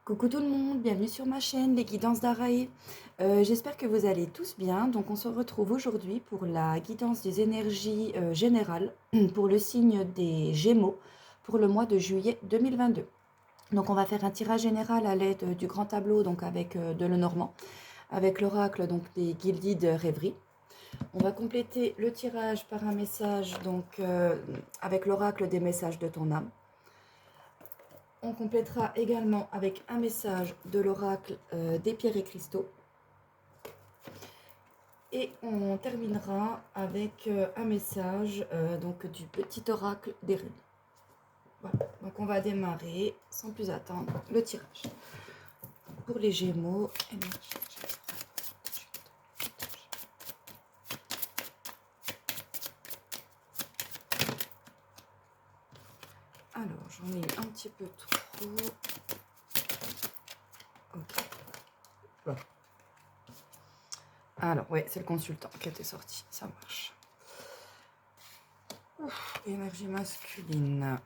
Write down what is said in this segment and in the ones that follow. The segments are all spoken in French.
Coucou tout le monde, bienvenue sur ma chaîne Les Guidances d'Araï. J'espère que vous allez tous bien. Donc on se retrouve aujourd'hui pour la guidance des énergies générales pour le signe des Gémeaux pour le mois de juillet 2022. Donc on va faire un tirage général à l'aide du grand tableau, donc avec de Lenormand, avec l'oracle donc des Gilded Rêveries. On va compléter le tirage par un message donc avec l'oracle des messages de ton âme. On complétera également avec un message de l'oracle des pierres et cristaux. Et on terminera avec un message donc du petit oracle des runes. Voilà, donc on va démarrer sans plus attendre le tirage. Pour les Gémeaux, alors j'en ai un petit peu trop. Ok. Bon. Alors, ouais, c'est le consultant qui était sorti, ça marche. Ouf, énergie masculine.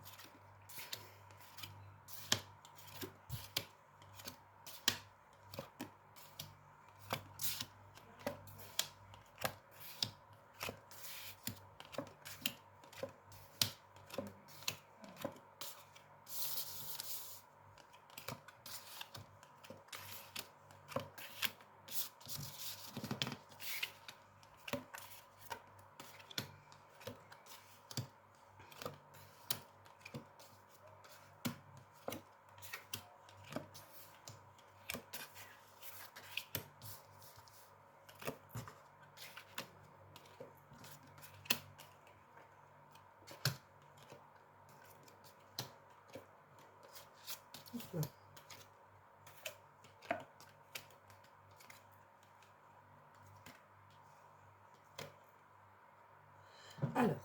Alors,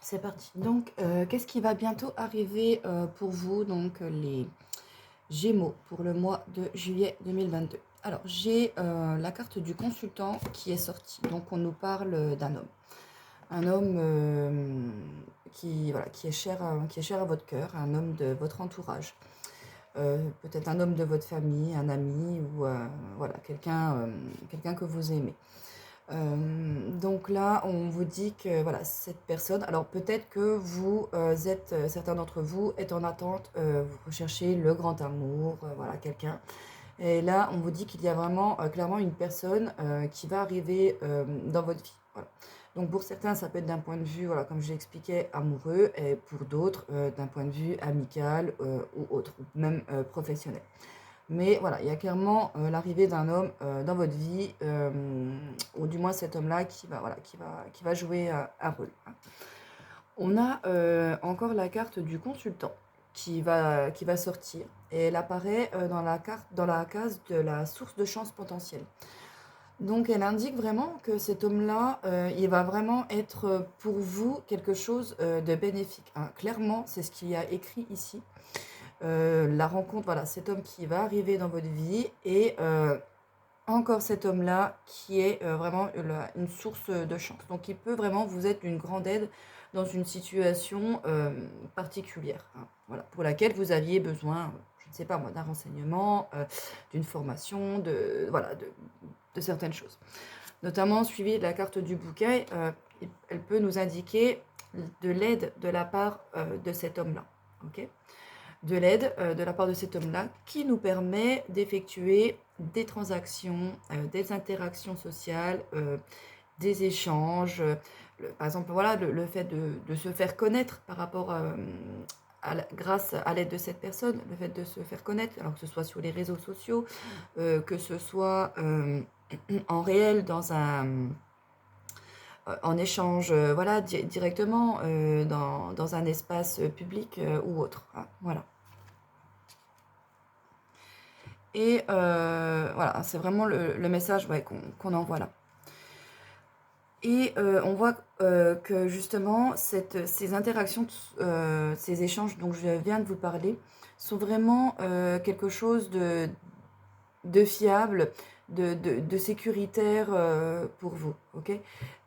c'est parti. Donc, qu'est-ce qui va bientôt arriver pour vous, donc les Gémeaux, pour le mois de juillet 2022? Alors, j'ai la carte du consultant qui est sortie. Donc, on nous parle d'un homme. Un homme voilà, qui est cher à votre cœur, un homme de votre entourage. Peut-être un homme de votre famille, un ami ou voilà, quelqu'un que vous aimez. Donc là, on vous dit que voilà, cette personne, alors peut-être que vous êtes, certains d'entre vous êtes en attente, vous recherchez le grand amour, voilà, quelqu'un. Et là, on vous dit qu'il y a vraiment clairement une personne qui va arriver dans votre vie. Voilà. Donc pour certains, ça peut être d'un point de vue, voilà, comme je l'expliquais, amoureux, et pour d'autres, d'un point de vue amical ou autre, ou même professionnel. Mais voilà, il y a clairement l'arrivée d'un homme dans votre vie, ou du moins cet homme-là qui va, voilà, qui va jouer un rôle. On a encore la carte du consultant qui va sortir et elle apparaît dans la case de la source de chance potentielle. Donc elle indique vraiment que cet homme-là, il va vraiment être pour vous quelque chose de bénéfique, hein. Clairement, c'est ce qu'il y a écrit ici. La rencontre, voilà, cet homme qui va arriver dans votre vie et encore cet homme-là qui est vraiment une source de chance. Donc il peut vraiment vous être d'une grande aide dans une situation particulière, hein, voilà, pour laquelle vous aviez besoin, je ne sais pas moi, d'un renseignement, d'une formation, voilà, de certaines choses. Notamment suivi de la carte du bouquet, elle peut nous indiquer de l'aide de la part de cet homme-là. Ok, de l'aide de la part de cet homme-là qui nous permet d'effectuer des transactions, des interactions sociales, des échanges. Par exemple, voilà, le fait de se faire connaître par rapport grâce à l'aide de cette personne, le fait de se faire connaître, alors que ce soit sur les réseaux sociaux, que ce soit en réel en échange, voilà, directement dans un espace public ou autre, hein, voilà. Et voilà, c'est vraiment le message, ouais, qu'on envoie là. Et on voit que justement, ces interactions, ces échanges dont je viens de vous parler, sont vraiment quelque chose de fiable, de sécuritaire pour vous. Ok,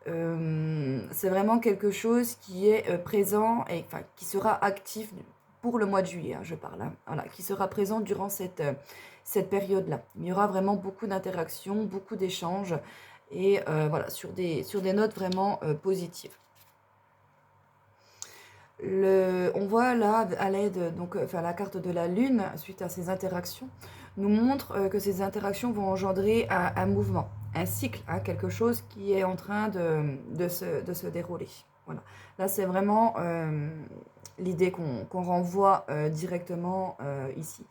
c'est vraiment quelque chose qui est présent et enfin, qui sera actif pour le mois de juillet, hein, je parle, hein, voilà, qui sera présent durant cette période-là. Il y aura vraiment beaucoup d'interactions, beaucoup d'échanges, et voilà, sur des notes vraiment positives. On voit là, à l'aide, donc, enfin, la carte de la Lune, suite à ces interactions, nous montre que ces interactions vont engendrer un mouvement, un cycle, hein, quelque chose qui est en train de se dérouler. Voilà. Là, c'est vraiment l'idée qu'on renvoie directement ici.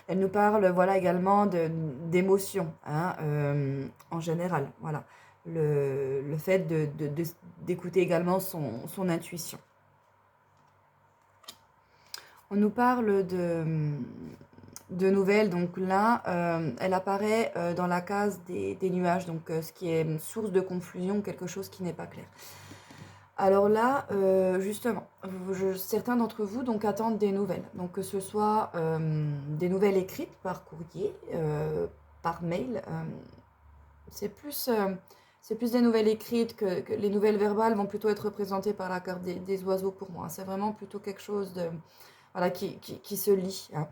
Elle nous parle, voilà, également d'émotions, hein, en général. Voilà. Le fait d'écouter également son intuition. On nous parle de nouvelles, donc là, elle apparaît dans la case des nuages, donc ce qui est une source de confusion, quelque chose qui n'est pas clair. Alors là, justement, certains d'entre vous donc attendent des nouvelles, donc que ce soit des nouvelles écrites par courrier, par mail, c'est plus des nouvelles écrites que les nouvelles verbales vont plutôt être représentées par la carte des oiseaux pour moi. C'est vraiment plutôt quelque chose de, voilà, qui se lit, hein.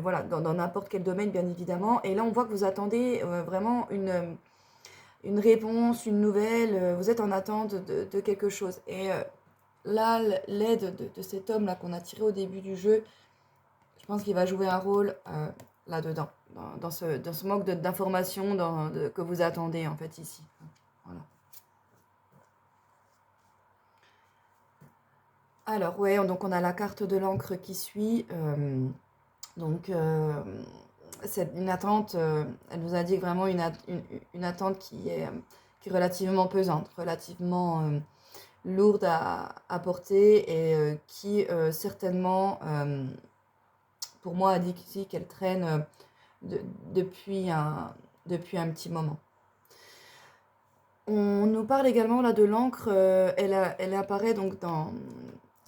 Voilà, dans n'importe quel domaine, bien évidemment. Et là, on voit que vous attendez vraiment une réponse, une nouvelle, vous êtes en attente de quelque chose. Et là, l'aide de cet homme-là qu'on a tiré au début du jeu, je pense qu'il va jouer un rôle là-dedans, dans ce manque d'informations que vous attendez, en fait, ici. Voilà. Alors, ouais, donc on a la carte de l'encre qui suit. Donc, c'est une attente, elle nous indique vraiment une attente qui est relativement pesante, relativement lourde à porter, et qui certainement, pour moi, indique ici qu'elle traîne depuis un petit moment. On nous parle également là de l'encre, elle apparaît donc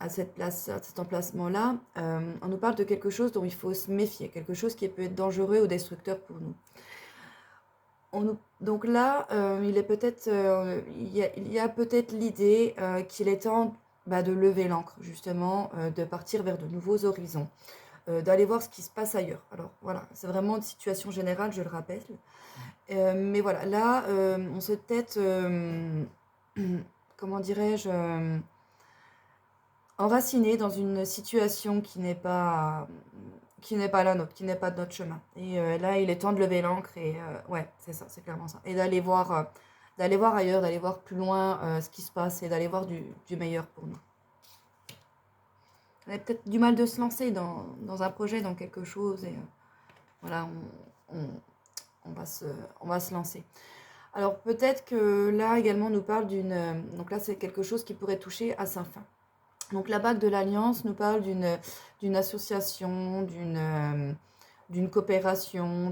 à cette place, à cet emplacement-là. On nous parle de quelque chose dont il faut se méfier, quelque chose qui peut être dangereux ou destructeur pour nous. Donc là, il y a peut-être l'idée qu'il est temps de lever l'ancre, justement, de partir vers de nouveaux horizons, d'aller voir ce qui se passe ailleurs. Alors voilà, c'est vraiment une situation générale, je le rappelle. Mais voilà, là, on s'est peut-être, comment dirais-je, enraciné dans une situation qui n'est pas la nôtre, qui n'est pas de notre chemin. Et là, il est temps de lever l'ancre, et ouais, c'est ça, c'est clairement ça. Et d'aller voir ailleurs, d'aller voir plus loin ce qui se passe, et d'aller voir du meilleur pour nous. On a peut-être du mal de se lancer dans un projet, dans quelque chose, et voilà, on va se lancer. Alors peut-être que là également on nous parle donc là c'est quelque chose qui pourrait toucher à sa fin. Donc la bague de l'Alliance nous parle d'une association, d'une coopération,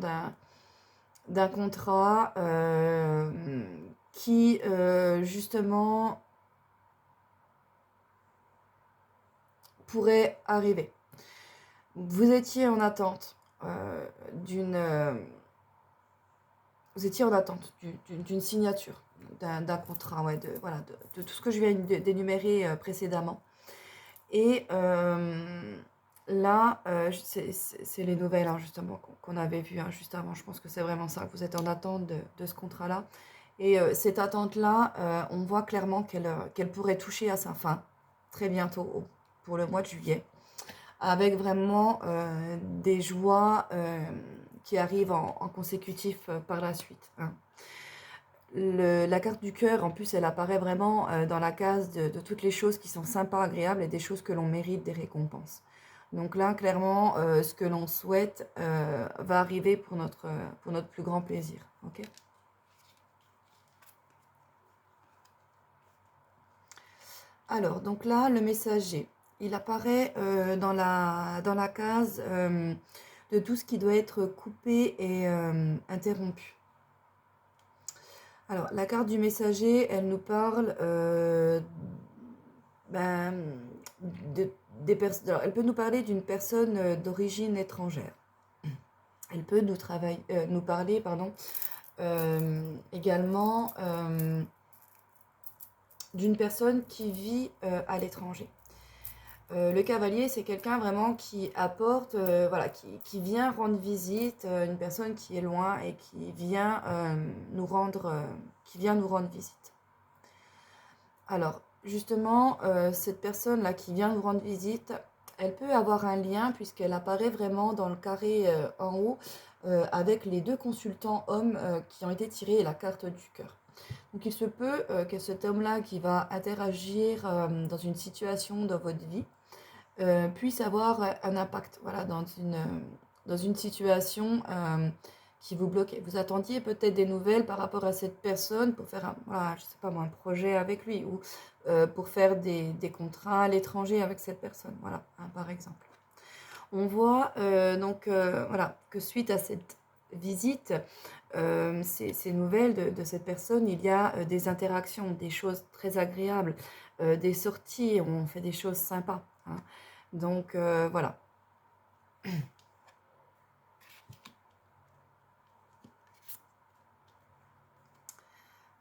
d'un contrat qui justement pourrait arriver. Vous étiez en attente d'une signature, d'un contrat, ouais, de tout ce que je viens d'énumérer précédemment. Et là, c'est les nouvelles, hein, justement, qu'on avait vues, hein, juste avant. Je pense que c'est vraiment ça, que vous êtes en attente de ce contrat-là. Et cette attente-là, on voit clairement qu'elle pourrait toucher à sa fin très bientôt, pour le mois de juillet, avec vraiment des joies qui arrivent en consécutif par la suite, hein. La carte du cœur, en plus, elle apparaît vraiment dans la case de toutes les choses qui sont sympas, agréables, et des choses que l'on mérite des récompenses. Donc là, clairement, ce que l'on souhaite va arriver pour notre plus grand plaisir. Okay. Alors, donc là, le messager, il apparaît dans la case de tout ce qui doit être coupé et interrompu. Alors, la carte du messager, elle nous parle des personnes. Alors, elle peut nous parler d'une personne d'origine étrangère. Elle peut nous parler, pardon, également d'une personne qui vit à l'étranger. Le cavalier, c'est quelqu'un vraiment qui apporte, voilà, qui vient rendre visite, une personne qui est loin et qui vient nous rendre visite. Alors, justement, cette personne-là qui vient nous rendre visite, elle peut avoir un lien puisqu'elle apparaît vraiment dans le carré en haut avec les deux consultants hommes qui ont été tirés la carte du cœur. Donc, il se peut que cet homme-là qui va interagir dans une situation dans votre vie, puisse avoir un impact voilà, dans une situation qui vous bloquait. Vous attendiez peut-être des nouvelles par rapport à cette personne pour faire voilà, je sais pas moi, un projet avec lui ou pour faire des contrats à l'étranger avec cette personne, voilà, hein, par exemple. On voit voilà, que suite à cette visite, ces nouvelles de cette personne, il y a des interactions, des choses très agréables, des sorties, on fait des choses sympas, hein. Donc voilà.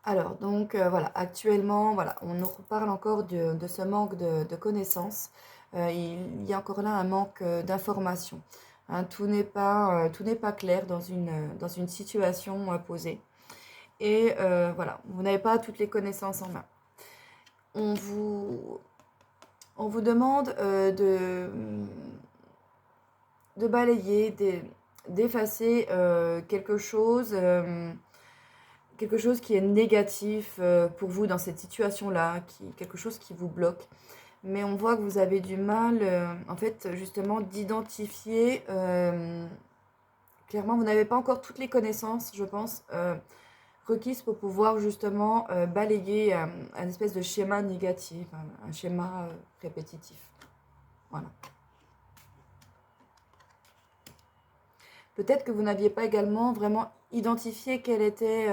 Alors donc voilà, actuellement, voilà, on nous reparle encore de ce manque de connaissances. Il y a encore là un manque d'informations, hein. Tout n'est pas clair dans une situation posée. Et voilà, vous n'avez pas toutes les connaissances en main. On vous, on vous demande de balayer, d'effacer quelque chose qui est négatif pour vous dans cette situation-là, quelque chose qui vous bloque. Mais on voit que vous avez du mal, en fait, justement, d'identifier. Clairement, vous n'avez pas encore toutes les connaissances, je pense, requises pour pouvoir justement balayer un espèce de schéma négatif, un schéma répétitif. Voilà. Peut-être que vous n'aviez pas également vraiment identifié quelle était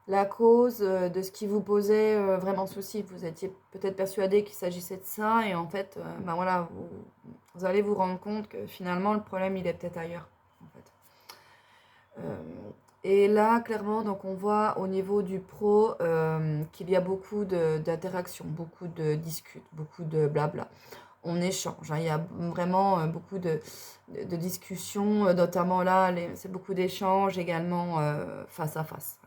la cause de ce qui vous posait vraiment souci. Vous étiez peut-être persuadé qu'il s'agissait de ça et en fait, ben voilà, vous allez vous rendre compte que finalement le problème il est peut-être ailleurs. En fait. Et là, clairement, donc on voit au niveau du pro qu'il y a beaucoup d'interactions, beaucoup de discutes, beaucoup de blabla. On échange, hein, il y a vraiment beaucoup de discussions, notamment là, c'est beaucoup d'échanges également face à face.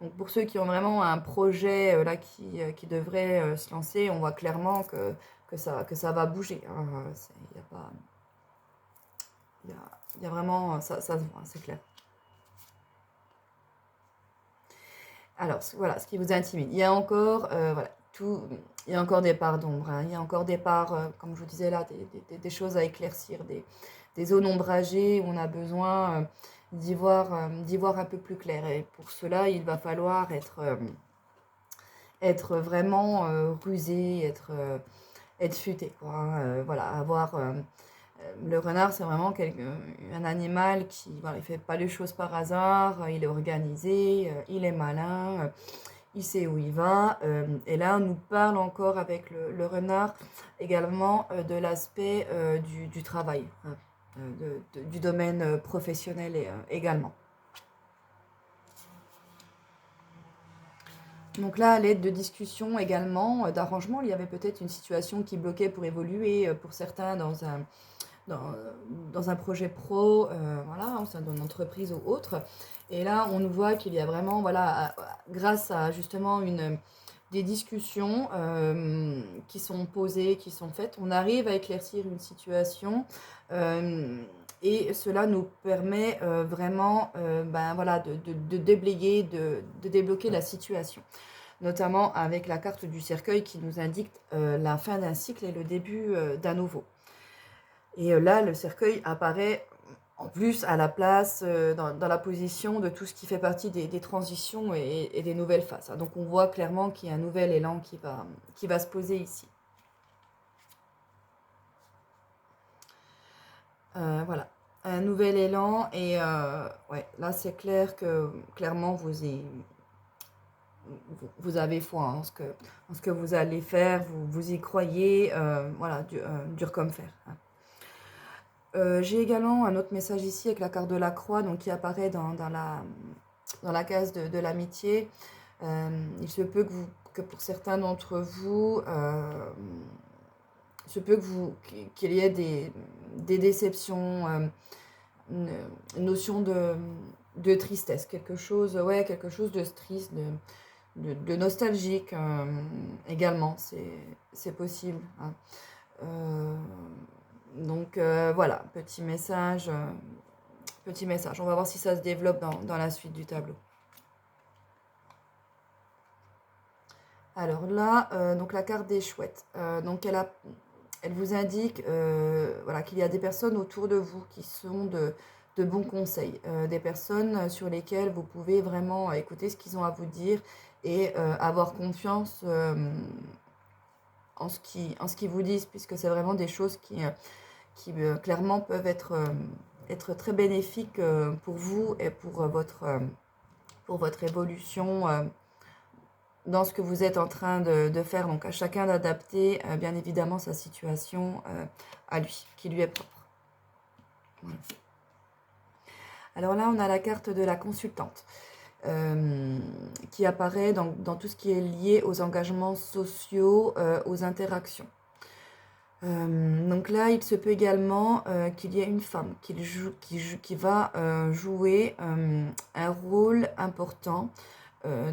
Donc pour ceux qui ont vraiment un projet là qui devrait se lancer, on voit clairement que ça va bouger, hein. Il y a pas, il y a vraiment, ça se voit, c'est clair. Alors voilà, ce qui vous intimide. Il y a encore, voilà, il y a encore des parts d'ombre, hein. Il y a encore des parts, comme je vous disais là, des choses à éclaircir, des zones ombragées où on a besoin d'y voir un peu plus clair. Et pour cela, il va falloir être vraiment rusé, être futé, quoi, hein. Voilà, avoir le renard, c'est vraiment un animal qui voilà, il fait pas les choses par hasard, il est organisé, il est malin, il sait où il va. Et là, on nous parle encore avec le renard également de l'aspect du travail, hein, du domaine professionnel également. Donc là, à l'aide de discussions également, d'arrangements, il y avait peut-être une situation qui bloquait pour évoluer pour certains dans, dans un projet pro, voilà, au sein d'une entreprise ou autre. Et là, on nous voit qu'il y a vraiment, voilà, grâce à justement des discussions qui sont posées, qui sont faites, on arrive à éclaircir une situation et cela nous permet vraiment ben, voilà, de déblayer, de débloquer la situation. Notamment avec la carte du cercueil qui nous indique la fin d'un cycle et le début d'un nouveau. Et là, le cercueil apparaît en plus à la place, dans la position de tout ce qui fait partie des transitions et des nouvelles phases. Donc on voit clairement qu'il y a un nouvel élan qui va se poser ici. Voilà, un nouvel élan et ouais, là c'est clair que clairement vous avez foi en ce que vous allez faire, vous y croyez, voilà, dur comme fer, hein. J'ai également un autre message ici avec la carte de la croix donc, qui apparaît dans la case de l'amitié. Il se peut que pour certains d'entre vous, se peut qu'il y ait des déceptions, une, une notion de tristesse, quelque chose de triste, de nostalgique également, c'est possible. Hein. Euh, donc voilà, petit message. On va voir si ça se développe dans la suite du tableau. Alors là, donc la carte des chouettes. Donc elle vous indique voilà, qu'il y a des personnes autour de vous qui sont de bons conseils, des personnes sur lesquelles vous pouvez vraiment écouter ce qu'ils ont à vous dire et avoir confiance en ce qu'ils vous disent, puisque c'est vraiment des choses qui clairement peuvent être très bénéfiques pour vous et pour votre évolution dans ce que vous êtes en train de faire. Donc à chacun d'adapter bien évidemment sa situation à lui, qui lui est propre. Voilà. Alors là, on a la carte de la consultante qui apparaît dans tout ce qui est lié aux engagements sociaux, aux interactions. Donc là, il se peut également qu'il y ait une femme qui va jouer un rôle important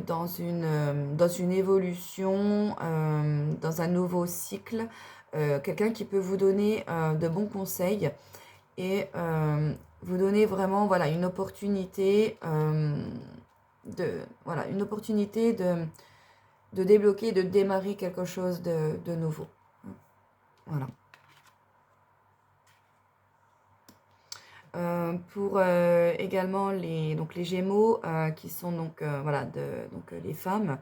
dans une évolution, dans un nouveau cycle, quelqu'un qui peut vous donner de bons conseils et vous donner vraiment voilà, une opportunité, de débloquer, de démarrer quelque chose de nouveau. Voilà. Pour également les Gémeaux, qui sont donc, voilà, les femmes,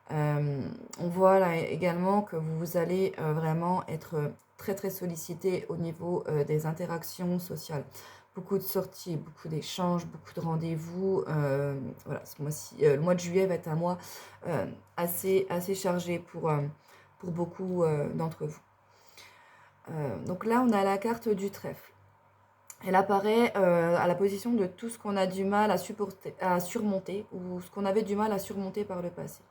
on voit là également que vous allez vraiment être très très sollicité au niveau des interactions sociales. Beaucoup de sorties, beaucoup d'échanges, beaucoup de rendez-vous. Voilà, ce mois-ci, le mois de juillet va être un mois assez chargé pour beaucoup d'entre vous. Donc là, on a la carte du trèfle. Elle apparaît à la position de tout ce qu'on a du mal à surmonter ou ce qu'on avait du mal à surmonter par le passé.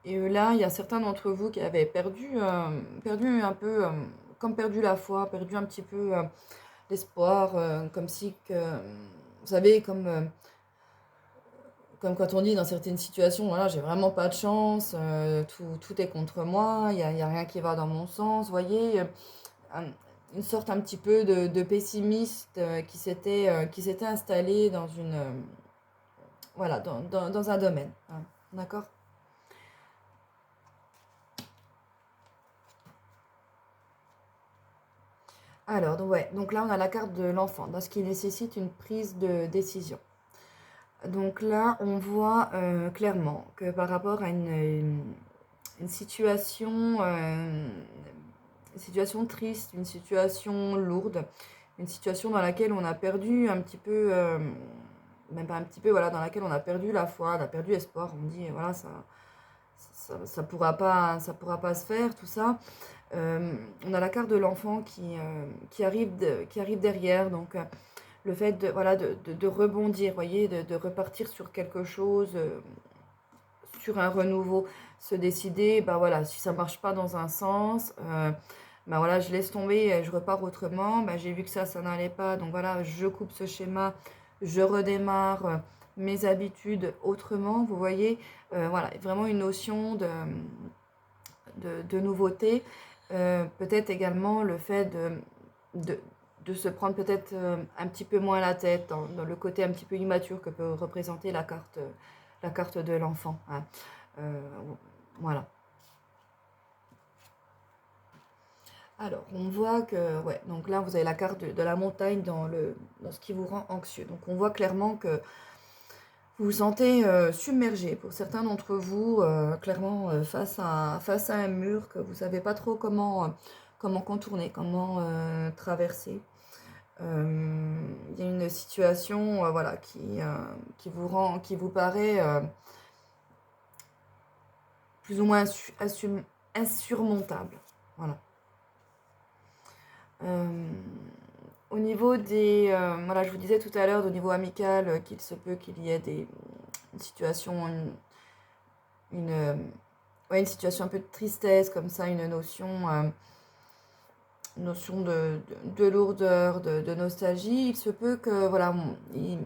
Et là, il y a certains d'entre vous qui avaient perdu un peu, comme perdu la foi, perdu un petit peu l'espoir, comme si que, vous savez, comme quand on dit dans certaines situations, voilà, j'ai vraiment pas de chance, tout est contre moi, il y a rien qui va dans mon sens, vous voyez, une sorte un petit peu de pessimiste qui s'était installé dans voilà, dans un domaine. Hein, d'accord ? Alors, donc là, on a la carte de l'enfant, dans ce qui nécessite une prise de décision. Donc là, on voit clairement que par rapport à une situation triste, une situation lourde, une situation dans laquelle on a perdu un petit peu, même pas un petit peu, voilà, dans laquelle on a perdu la foi, on a perdu espoir, on dit, voilà, ça pourra pas se faire, tout ça. On a la carte de l'enfant qui arrive derrière, donc le fait de rebondir, voyez, de repartir sur quelque chose, sur un renouveau, se décider, bah voilà, si ça marche pas dans un sens, bah voilà, je laisse tomber, je repars autrement, bah j'ai vu que ça n'allait pas, donc voilà, je coupe ce schéma, je redémarre mes habitudes autrement, vous voyez, voilà, vraiment une notion de nouveauté, peut-être également le fait de, de se prendre peut-être un petit peu moins la tête dans le côté un petit peu immature que peut représenter la carte de l'enfant. Hein. Voilà. Alors, on voit que, ouais, donc là, vous avez la carte de la montagne dans ce qui vous rend anxieux. Donc, on voit clairement que vous vous sentez submergé. Pour certains d'entre vous, clairement, face à un mur que vous ne savez pas trop comment contourner, comment traverser. Il y a une situation voilà, qui vous paraît plus ou moins insurmontable. Voilà. Au niveau voilà, je vous disais tout à l'heure, au niveau amical, qu'il se peut qu'il y ait une situation, une situation un peu de tristesse, comme ça, une notion notion de lourdeur, de nostalgie, il se peut que voilà, il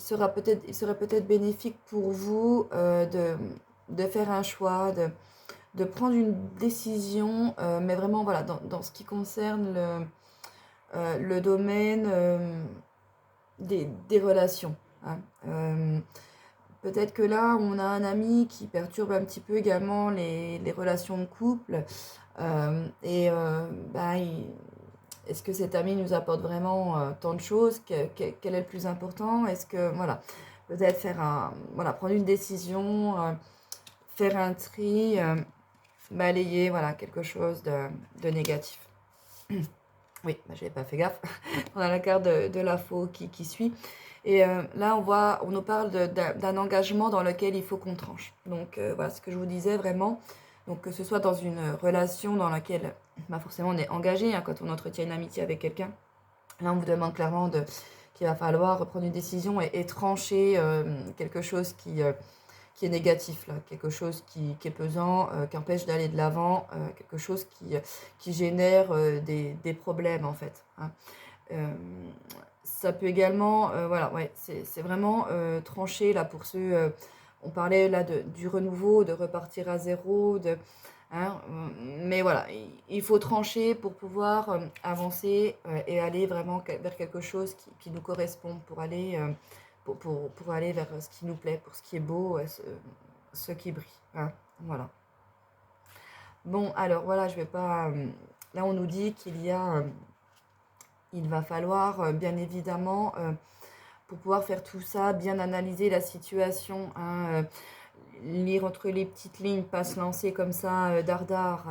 serait peut-être bénéfique pour vous de faire un choix, de prendre une décision, mais vraiment voilà, dans ce qui concerne le domaine des relations. Hein. Peut-être que là, on a un ami qui perturbe un petit peu également les relations de couple. Bah, est-ce que cet ami nous apporte vraiment tant de choses? Quel est le plus important? Est-ce que, voilà, peut-être voilà, prendre une décision, faire un tri, balayer, voilà, quelque chose de négatif. Oui, bah, j'avais pas fait gaffe. On a la carte de la faux qui suit. Et là, on nous parle d'un engagement dans lequel il faut qu'on tranche. Donc voilà ce que je vous disais vraiment. Donc que ce soit dans une relation dans laquelle, bah, forcément, on est engagé, hein, quand on entretient une amitié avec quelqu'un. Là, on vous demande clairement qu'il va falloir prendre une décision et trancher quelque chose qui est négatif, là, quelque chose qui est pesant, qui empêche d'aller de l'avant, quelque chose qui génère des problèmes en fait. Hein. Euh, Ça peut également, voilà, ouais, c'est vraiment tranché là pour ceux, on parlait là du renouveau, de repartir à zéro, hein, mais voilà, il faut trancher pour pouvoir avancer et aller vraiment vers quelque chose qui nous correspond, pour aller vers ce qui nous plaît, pour ce qui est beau, ce qui brille. Hein, voilà. Bon, alors voilà, je vais pas. Là, on nous dit il va falloir bien évidemment, pour pouvoir faire tout ça, bien analyser la situation, hein, lire entre les petites lignes, pas se lancer comme ça, dardard,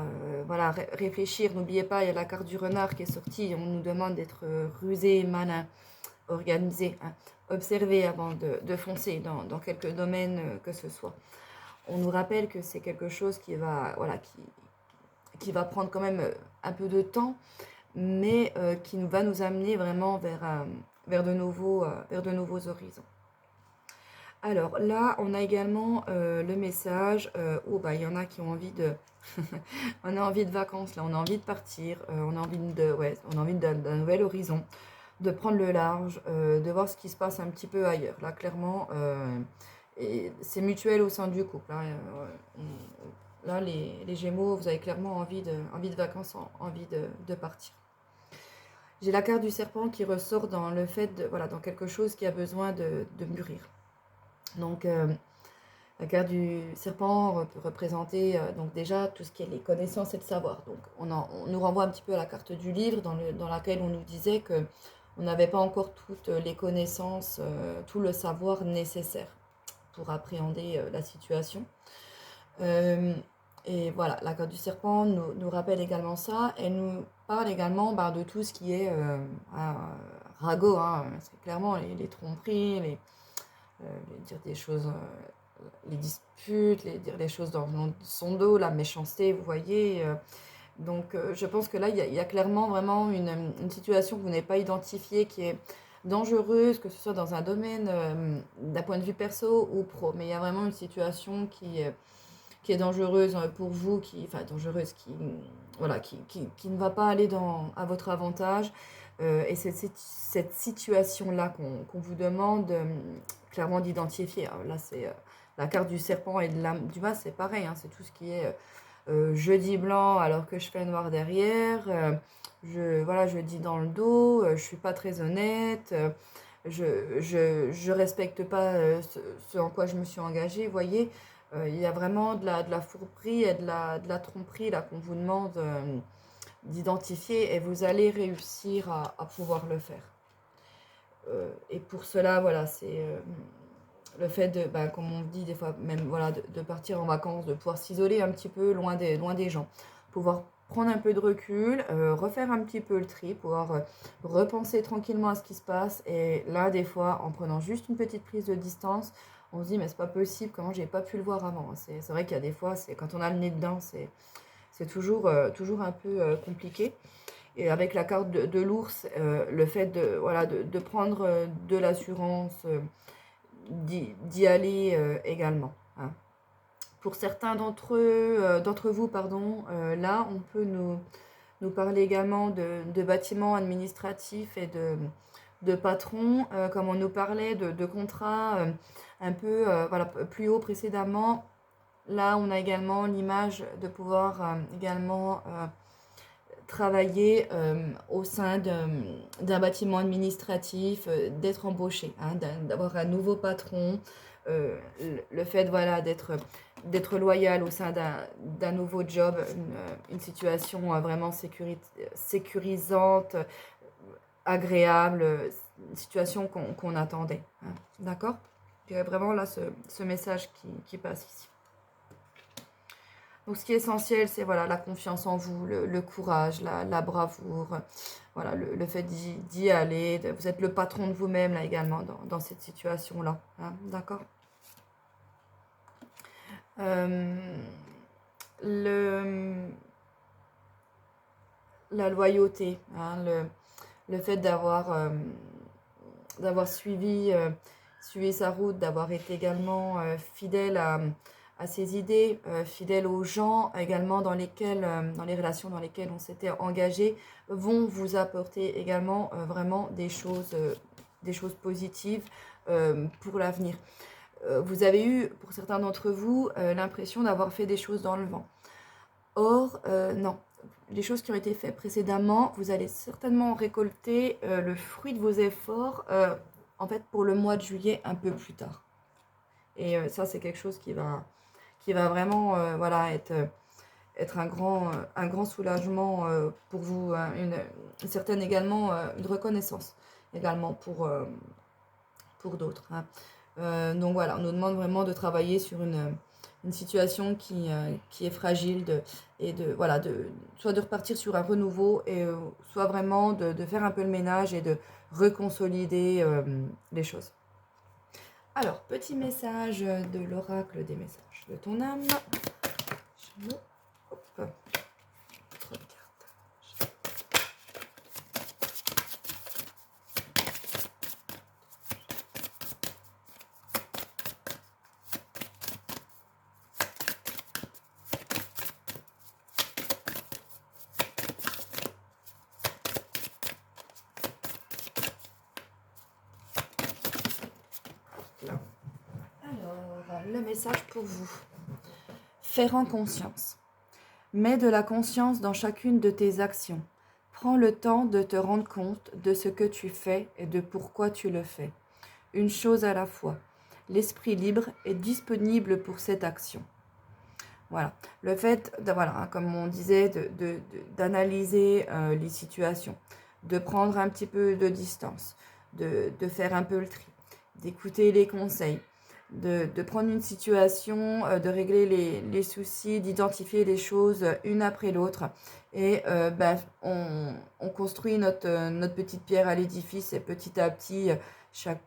voilà, réfléchir. N'oubliez pas, il y a la carte du renard qui est sortie, on nous demande d'être rusé, malin, organisé, hein, observer avant de foncer dans quelque domaine que ce soit. On nous rappelle que c'est quelque chose voilà, qui va prendre quand même un peu de temps, mais qui va nous amener vraiment vers de nouveaux horizons. Alors là, on a également le message où bah, il y en a qui ont envie on a envie de vacances, là, on a envie de partir, on a envie on a envie d'un nouvel horizon, de prendre le large, de voir ce qui se passe un petit peu ailleurs. Là, clairement, et c'est mutuel au sein du couple. Hein, là, les Gémeaux, vous avez clairement envie de vacances, envie de partir. J'ai la carte du serpent qui ressort dans le fait voilà, dans quelque chose qui a besoin de mûrir. Donc, la carte du serpent peut représenter donc déjà tout ce qui est les connaissances et le savoir. Donc, on nous renvoie un petit peu à la carte du livre dans laquelle on nous disait que on n'avait pas encore toutes les connaissances, tout le savoir nécessaire pour appréhender la situation. Euh, et voilà, la carte du serpent nous rappelle également ça. Elle nous parle également de tout ce qui est ragot, hein, c'est clairement les tromperies, dire des choses, les disputes, dire des choses dans son dos, la méchanceté, vous voyez. Donc je pense que là, il y a clairement vraiment une situation que vous n'avez pas identifiée qui est dangereuse, que ce soit dans un domaine d'un point de vue perso ou pro. Mais il y a vraiment une situation qui est dangereuse pour vous, enfin dangereuse, voilà, qui ne va pas aller à votre avantage. Et c'est cette situation-là qu'on vous demande clairement d'identifier. Là, c'est la carte du serpent et de l'âme du bas, c'est pareil. Hein, c'est tout ce qui est je dis blanc alors que je fais noir derrière. Voilà, je dis dans le dos, je suis pas très honnête. Je respecte pas ce en quoi je me suis engagée. Vous voyez, il y a vraiment de la fourberie et de la tromperie là qu'on vous demande d'identifier et vous allez réussir à pouvoir le faire. Et pour cela, voilà, c'est le fait comme on dit des fois, même voilà, de partir en vacances, de pouvoir s'isoler un petit peu loin des gens, pouvoir prendre un peu de recul, refaire un petit peu le tri, pouvoir repenser tranquillement à ce qui se passe. Et là, des fois, en prenant juste une petite prise de distance, on se dit, mais c'est pas possible, comment j'ai pas pu le voir avant. C'est vrai qu'il y a des fois, quand on a le nez dedans, c'est toujours un peu compliqué. Et avec la carte de l'ours, le fait voilà, de prendre de l'assurance, d'y aller également. Hein. Pour certains d'entre vous, pardon, là, on peut nous parler également de bâtiments administratifs et de patrons, comme on nous parlait de contrats un peu voilà, plus haut précédemment. Là, on a également l'image de pouvoir également travailler au sein d'un bâtiment administratif, d'être embauché, hein, d'avoir un nouveau patron, le fait voilà, d'être loyal au sein d'un nouveau job, une situation vraiment sécurisante, agréable, une situation qu'on attendait. Hein, d'accord? Il y a vraiment là ce message qui passe ici. Donc ce qui est essentiel, c'est voilà, la confiance en vous, le courage, la bravoure, voilà, le fait d'y aller. Vous êtes le patron de vous-même là également dans cette situation-là. Hein, d'accord? La loyauté, hein, le fait d'avoir suivi sa route, d'avoir été également fidèle à ses idées, fidèle aux gens également dans les relations dans lesquelles on s'était engagé, vont vous apporter également vraiment des choses positives pour l'avenir. Vous avez eu, pour certains d'entre vous, l'impression d'avoir fait des choses dans le vent. Or, non. Les choses qui ont été faites précédemment, vous allez certainement récolter le fruit de vos efforts, en fait, pour le mois de juillet, un peu plus tard. Et ça, c'est quelque chose qui va vraiment voilà, être un grand soulagement pour vous, une certaine également de reconnaissance également pour d'autres. Hein. Donc voilà, on nous demande vraiment de travailler sur une situation qui est fragile voilà, soit de repartir sur un renouveau et soit vraiment de faire un peu le ménage et de reconsolider les choses. Alors, petit message de l'oracle des messages de ton âme. Hop. Alors, le message pour vous. Faire en conscience. Mets de la conscience dans chacune de tes actions. Prends le temps de te rendre compte de ce que tu fais et de pourquoi tu le fais. Une chose à la fois. L'esprit libre est disponible pour cette action. Voilà. Le fait, voilà, comme on disait, d'analyser les situations, de prendre un petit peu de distance, de faire un peu le tri, d'écouter les conseils, de prendre une situation, de régler les soucis, d'identifier les choses une après l'autre. Et on construit notre petite pierre à l'édifice et petit à petit,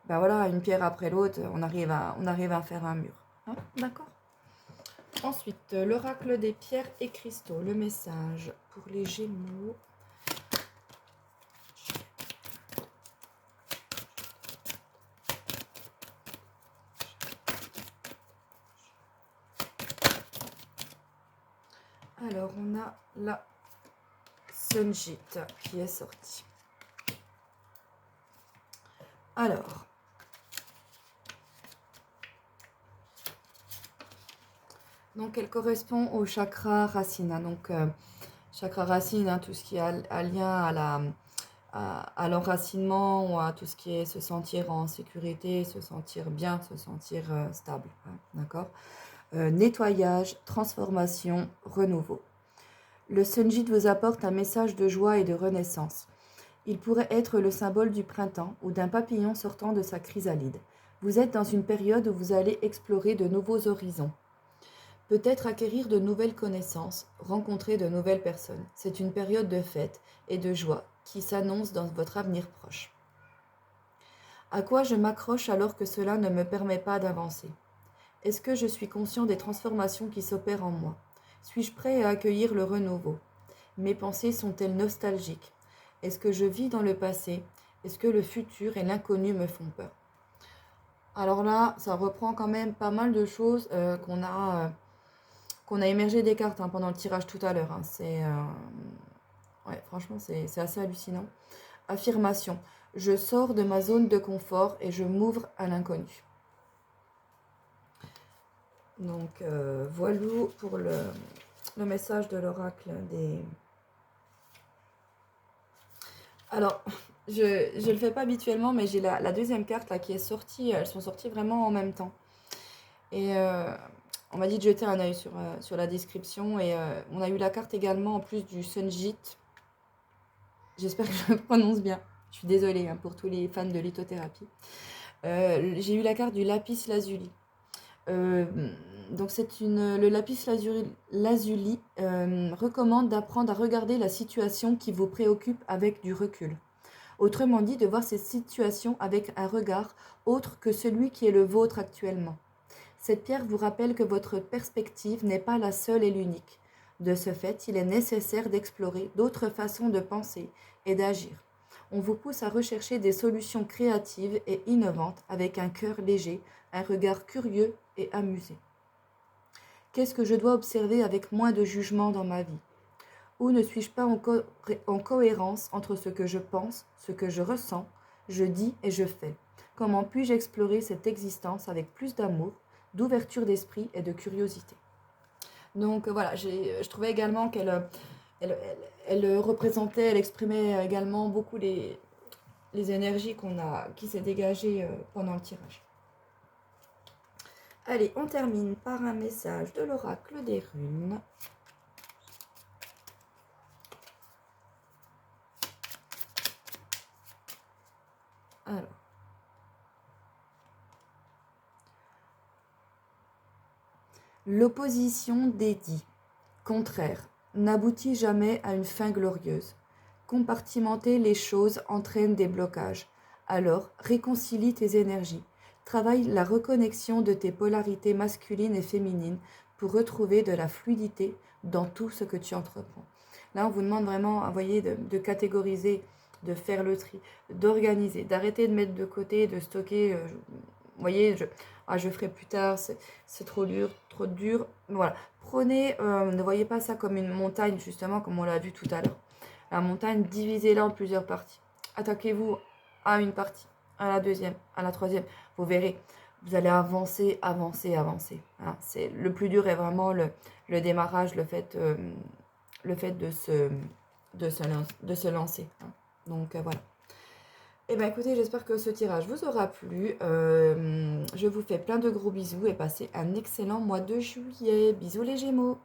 voilà, une pierre après l'autre, on arrive à faire un mur. Hein, d'accord? Ensuite, l'oracle des pierres et cristaux, le message pour les Gémeaux. Alors, on a la Sunjit qui est sortie. Alors, donc elle correspond au chakra racine. Hein, donc, chakra racine, hein, tout ce qui a lien à l'enracinement ou à tout ce qui est se sentir en sécurité, se sentir bien, se sentir stable. Hein, d'accord? Nettoyage, transformation, renouveau. Le Sunjit vous apporte un message de joie et de renaissance. Il pourrait être le symbole du printemps ou d'un papillon sortant de sa chrysalide. Vous êtes dans une période où vous allez explorer de nouveaux horizons. Peut-être acquérir de nouvelles connaissances, rencontrer de nouvelles personnes. C'est une période de fête et de joie qui s'annonce dans votre avenir proche. À quoi je m'accroche alors que cela ne me permet pas d'avancer ? Est-ce que je suis conscient des transformations qui s'opèrent en moi ? Suis-je prêt à accueillir le renouveau ? Mes pensées sont-elles nostalgiques ? Est-ce que je vis dans le passé ? Est-ce que le futur et l'inconnu me font peur ? Alors là, ça reprend quand même pas mal de choses qu'on a émergé des cartes hein, pendant le tirage tout à l'heure. Hein. Ouais, franchement, c'est assez hallucinant. Affirmation. Je sors de ma zone de confort et je m'ouvre à l'inconnu. Donc, voilà pour le message de l'oracle des... Alors, je ne le fais pas habituellement, mais j'ai la deuxième carte là qui est sortie. Elles sont sorties vraiment en même temps. Et on m'a dit de jeter un œil sur la description. Et on a eu la carte également en plus du Sunjit. J'espère que je le prononce bien. Je suis désolée hein, pour tous les fans de lithothérapie. J'ai eu la carte du Lapis Lazuli. Euh, donc le lazuli recommande d'apprendre à regarder la situation qui vous préoccupe avec du recul. Autrement dit, de voir cette situation avec un regard autre que celui qui est le vôtre actuellement. Cette pierre vous rappelle que votre perspective n'est pas la seule et l'unique. De ce fait, il est nécessaire d'explorer d'autres façons de penser et d'agir. On vous pousse à rechercher des solutions créatives et innovantes avec un cœur léger, un regard curieux et amusé. Qu'est-ce que je dois observer avec moins de jugement dans ma vie? Où ne suis-je pas en cohérence entre ce que je pense, ce que je ressens, je dis et je fais? Comment puis-je explorer cette existence avec plus d'amour, d'ouverture d'esprit et de curiosité? Donc voilà, je trouvais également elle représentait, elle exprimait également beaucoup les énergies qui s'est dégagées pendant le tirage. Allez, on termine par un message de l'oracle des runes. Alors. L'opposition dédie, contraire, n'aboutit jamais à une fin glorieuse. Compartimenter les choses entraîne des blocages. Alors, réconcilie tes énergies. Travaille la reconnexion de tes polarités masculines et féminines pour retrouver de la fluidité dans tout ce que tu entreprends. Là, on vous demande vraiment, vous voyez, de catégoriser, de faire le tri, d'organiser, d'arrêter de mettre de côté, de stocker. Vous voyez, je ferai plus tard, c'est trop dur, trop dur. Voilà. Prenez, ne voyez pas ça comme une montagne, justement, comme on l'a vu tout à l'heure. La montagne, divisez-la en plusieurs parties. Attaquez-vous à une partie, à la deuxième, à la troisième. Vous verrez, vous allez avancer, avancer, avancer. Hein. Le plus dur est vraiment le démarrage, le fait de se lancer. Hein. Donc voilà. Eh bien écoutez, j'espère que ce tirage vous aura plu. Je vous fais plein de gros bisous et passez un excellent mois de juillet. Bisous les Gémeaux.